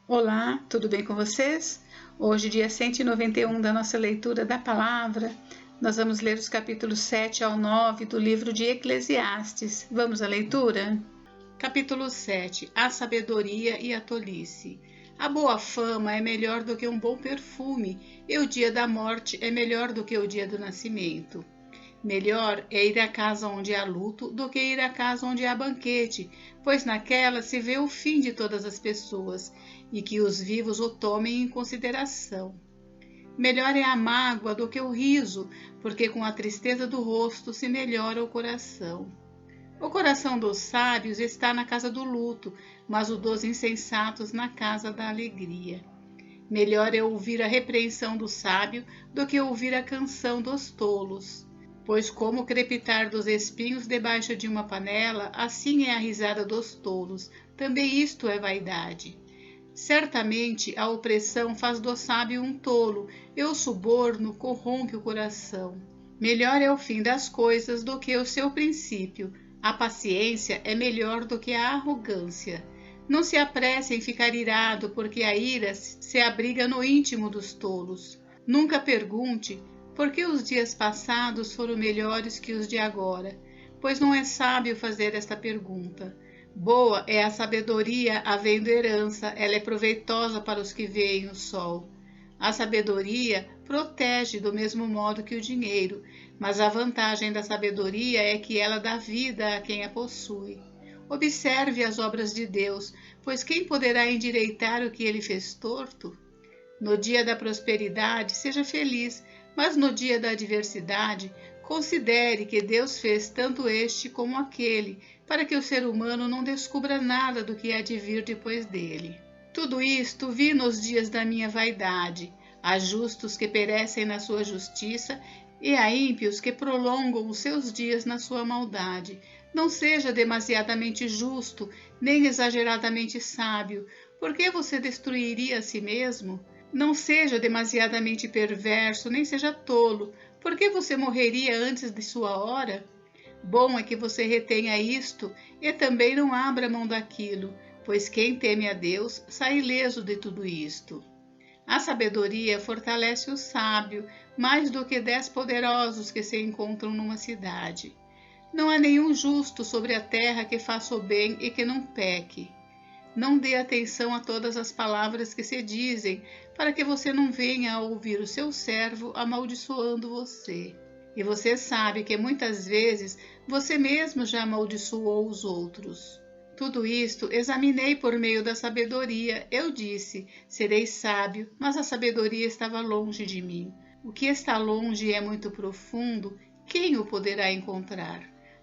Olá, tudo bem com vocês? Hoje, dia 191 da nossa leitura da palavra, nós vamos ler os capítulos 7 ao 9 do livro de Eclesiastes. Vamos à leitura? Capítulo 7. A sabedoria e a tolice. A boa fama é melhor do que um bom perfume, e o dia da morte é melhor do que o dia do nascimento. Melhor é ir à casa onde há luto do que ir à casa onde há banquete, pois naquela se vê o fim de todas as pessoas, e que os vivos o tomem em consideração. Melhor é a mágoa do que o riso, porque com a tristeza do rosto se melhora o coração. O coração dos sábios está na casa do luto, mas o dos insensatos na casa da alegria. Melhor é ouvir a repreensão do sábio do que ouvir a canção dos tolos. Pois como o crepitar dos espinhos debaixo de uma panela, assim é a risada dos tolos, também isto é vaidade. Certamente a opressão faz do sábio um tolo, e o suborno corrompe o coração. Melhor é o fim das coisas do que o seu princípio. A paciência é melhor do que a arrogância. Não se apresse em ficar irado, porque a ira se abriga no íntimo dos tolos. Nunca pergunte por que os dias passados foram melhores que os de agora, pois não é sábio fazer esta pergunta. Boa é a sabedoria havendo herança, ela é proveitosa para os que veem o sol. A sabedoria protege do mesmo modo que o dinheiro, mas a vantagem da sabedoria é que ela dá vida a quem a possui. Observe as obras de Deus, pois quem poderá endireitar o que ele fez torto? No dia da prosperidade, seja feliz, mas no dia da adversidade, considere que Deus fez tanto este como aquele, para que o ser humano não descubra nada do que há de vir depois dele. Tudo isto vi nos dias da minha vaidade. Há justos que perecem na sua justiça e há ímpios que prolongam os seus dias na sua maldade. Não seja demasiadamente justo, nem exageradamente sábio, porque você destruiria a si mesmo? Não seja demasiadamente perverso, nem seja tolo, porque você morreria antes de sua hora? Bom é que você retenha isto e também não abra mão daquilo, pois quem teme a Deus sai ileso de tudo isto. A sabedoria fortalece o sábio, mais do que 10 poderosos que se encontram numa cidade. Não há nenhum justo sobre a terra que faça o bem e que não peque. Não dê atenção a todas as palavras que se dizem, para que você não venha a ouvir o seu servo amaldiçoando você. E você sabe que muitas vezes você mesmo já amaldiçoou os outros. Tudo isto examinei por meio da sabedoria. Eu disse, serei sábio, mas a sabedoria estava longe de mim. O que está longe é muito profundo, quem o poderá encontrar?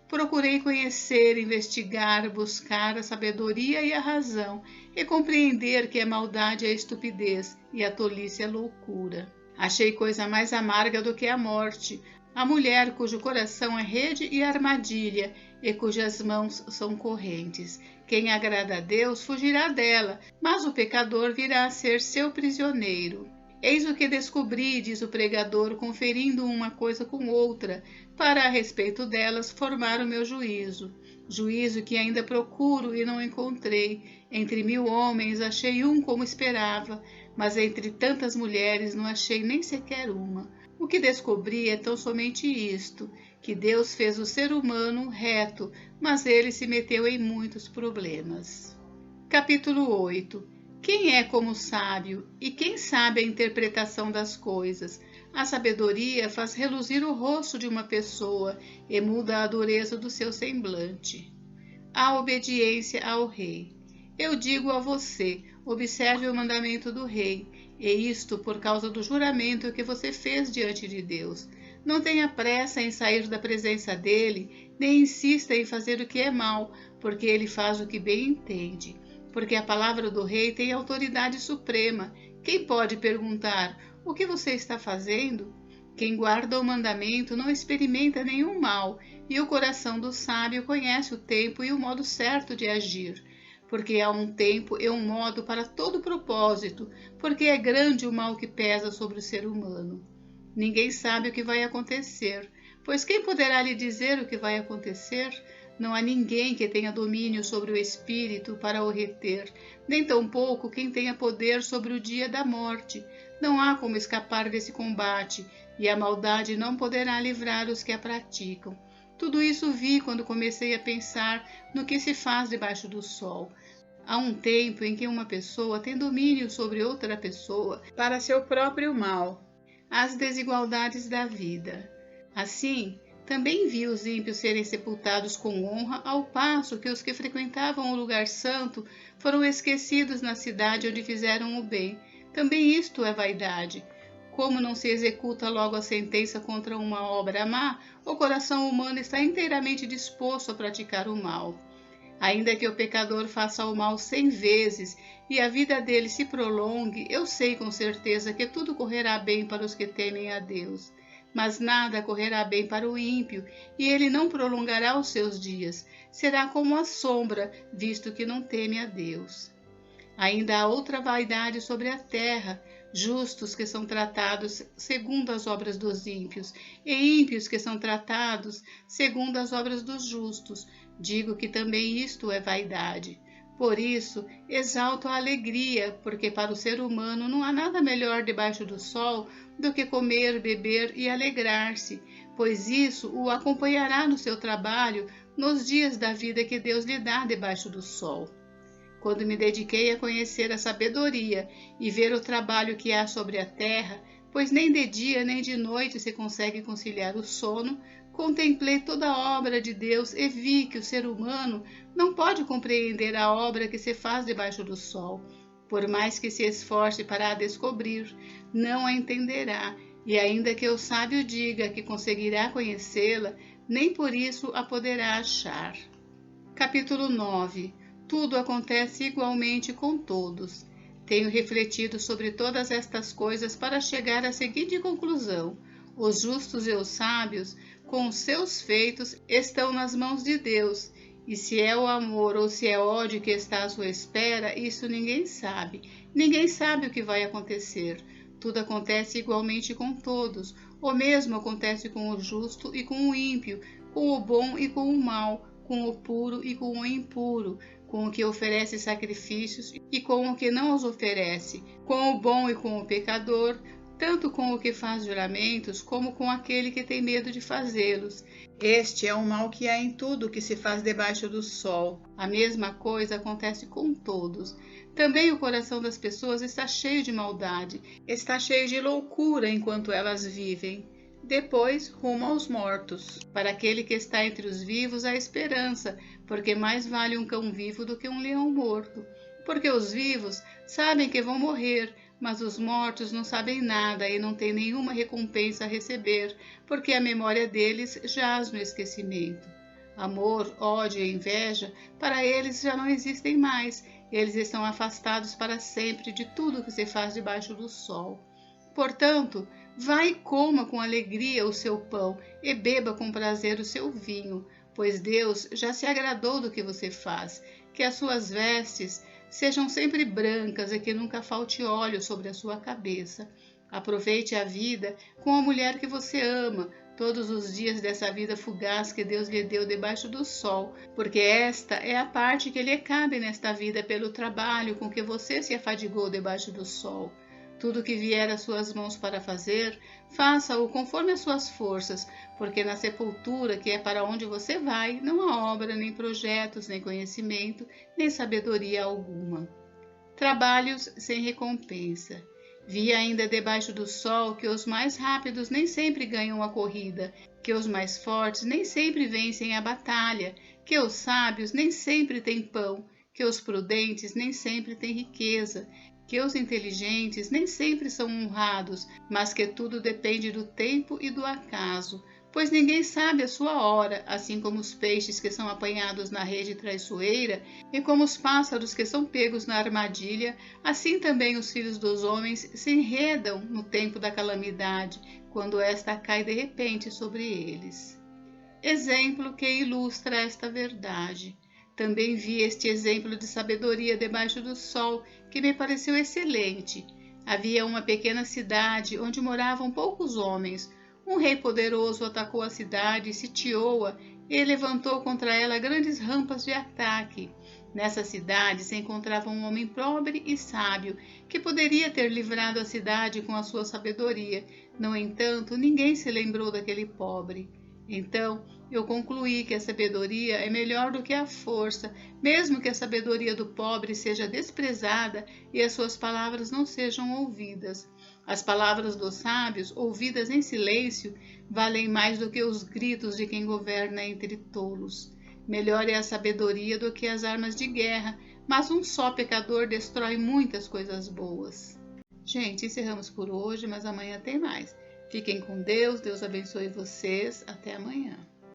Procurei conhecer, investigar, buscar a sabedoria e a razão, e compreender que a maldade é a estupidez e a tolice é a loucura. Achei coisa mais amarga do que a morte, a mulher cujo coração é rede e armadilha, e cujas mãos são correntes. Quem agrada a Deus fugirá dela, mas o pecador virá a ser seu prisioneiro. Eis o que descobri, diz o pregador, conferindo uma coisa com outra, para a respeito delas formar o meu juízo. Juízo que ainda procuro e não encontrei. Entre 1000 homens achei um como esperava, mas entre tantas mulheres não achei nem sequer uma. O que descobri é tão somente isto, que Deus fez o ser humano reto, mas ele se meteu em muitos problemas. Capítulo 8. Quem é como o sábio, e quem sabe a interpretação das coisas? A sabedoria faz reluzir o rosto de uma pessoa e muda a dureza do seu semblante. A obediência ao rei. Eu digo a você, observe o mandamento do rei, e isto por causa do juramento que você fez diante de Deus. Não tenha pressa em sair da presença dele, nem insista em fazer o que é mal, porque ele faz o que bem entende. Porque a palavra do rei tem autoridade suprema. Quem pode perguntar, o que você está fazendo? Quem guarda o mandamento não experimenta nenhum mal, e o coração do sábio conhece o tempo e o modo certo de agir. Porque há um tempo e um modo para todo propósito, porque é grande o mal que pesa sobre o ser humano. Ninguém sabe o que vai acontecer, pois quem poderá lhe dizer o que vai acontecer? Não há ninguém que tenha domínio sobre o espírito para o reter, nem tampouco quem tenha poder sobre o dia da morte. Não há como escapar desse combate, e a maldade não poderá livrar os que a praticam. Tudo isso vi quando comecei a pensar no que se faz debaixo do sol. Há um tempo em que uma pessoa tem domínio sobre outra pessoa para seu próprio mal, as desigualdades da vida. Assim, também vi os ímpios serem sepultados com honra, ao passo que os que frequentavam o lugar santo foram esquecidos na cidade onde fizeram o bem. Também isto é vaidade. Como não se executa logo a sentença contra uma obra má, o coração humano está inteiramente disposto a praticar o mal. Ainda que o pecador faça o mal 100 vezes e a vida dele se prolongue, eu sei com certeza que tudo correrá bem para os que temem a Deus. Mas nada correrá bem para o ímpio, e ele não prolongará os seus dias. Será como a sombra, visto que não teme a Deus. Ainda há outra vaidade sobre a terra, justos que são tratados segundo as obras dos ímpios, e ímpios que são tratados segundo as obras dos justos. Digo que também isto é vaidade. Por isso, exalto a alegria, porque para o ser humano não há nada melhor debaixo do sol do que comer, beber e alegrar-se, pois isso o acompanhará no seu trabalho nos dias da vida que Deus lhe dá debaixo do sol. Quando me dediquei a conhecer a sabedoria e ver o trabalho que há sobre a terra, pois nem de dia nem de noite se consegue conciliar o sono, contemplei toda a obra de Deus e vi que o ser humano não pode compreender a obra que se faz debaixo do sol. Por mais que se esforce para a descobrir, não a entenderá, e ainda que o sábio diga que conseguirá conhecê-la, nem por isso a poderá achar. Capítulo 9. Tudo acontece igualmente com todos. Tenho refletido sobre todas estas coisas para chegar à seguinte conclusão: os justos e os sábios, com os seus feitos, estão nas mãos de Deus, e se é o amor ou se é ódio que está à sua espera, isso ninguém sabe. Ninguém sabe o que vai acontecer. Tudo acontece igualmente com todos. O mesmo acontece com o justo e com o ímpio, com o bom e com o mal, com o puro e com o impuro, com o que oferece sacrifícios e com o que não os oferece, com o bom e com o pecador, tanto com o que faz juramentos, como com aquele que tem medo de fazê-los. Este é o mal que há em tudo que se faz debaixo do sol. A mesma coisa acontece com todos. Também o coração das pessoas está cheio de maldade, está cheio de loucura enquanto elas vivem. Depois, rumo aos mortos. Para aquele que está entre os vivos, há esperança, porque mais vale um cão vivo do que um leão morto. Porque os vivos sabem que vão morrer, mas os mortos não sabem nada e não têm nenhuma recompensa a receber, porque a memória deles jaz no esquecimento. Amor, ódio e inveja, para eles já não existem mais. Eles estão afastados para sempre de tudo que se faz debaixo do sol. Portanto, vá e coma com alegria o seu pão e beba com prazer o seu vinho, pois Deus já se agradou do que você faz. Que as suas vestes sejam sempre brancas e que nunca falte óleo sobre a sua cabeça. Aproveite a vida com a mulher que você ama, todos os dias dessa vida fugaz que Deus lhe deu debaixo do sol, porque esta é a parte que lhe cabe nesta vida pelo trabalho com que você se afadigou debaixo do sol. Tudo que vier às suas mãos para fazer, faça-o conforme as suas forças, porque na sepultura, que é para onde você vai, não há obra, nem projetos, nem conhecimento, nem sabedoria alguma. Trabalhos sem recompensa. Vi ainda debaixo do sol que os mais rápidos nem sempre ganham a corrida, que os mais fortes nem sempre vencem a batalha, que os sábios nem sempre têm pão, que os prudentes nem sempre têm riqueza, que os inteligentes nem sempre são honrados, mas que tudo depende do tempo e do acaso, pois ninguém sabe a sua hora, assim como os peixes que são apanhados na rede traiçoeira e como os pássaros que são pegos na armadilha, assim também os filhos dos homens se enredam no tempo da calamidade, quando esta cai de repente sobre eles. Exemplo que ilustra esta verdade. Também vi este exemplo de sabedoria debaixo do sol, que me pareceu excelente. Havia uma pequena cidade onde moravam poucos homens. Um rei poderoso atacou a cidade e sitiou-a, Ele levantou contra ela grandes rampas de ataque. Nessa cidade se encontrava um homem pobre e sábio, que poderia ter livrado a cidade com a sua sabedoria. No entanto, ninguém se lembrou daquele pobre. Então, eu concluí que a sabedoria é melhor do que a força, mesmo que a sabedoria do pobre seja desprezada e as suas palavras não sejam ouvidas. As palavras dos sábios, ouvidas em silêncio, valem mais do que os gritos de quem governa entre tolos. Melhor é a sabedoria do que as armas de guerra, mas um só pecador destrói muitas coisas boas. Gente, encerramos por hoje, mas amanhã tem mais. Fiquem com Deus, Deus abençoe vocês. Até amanhã.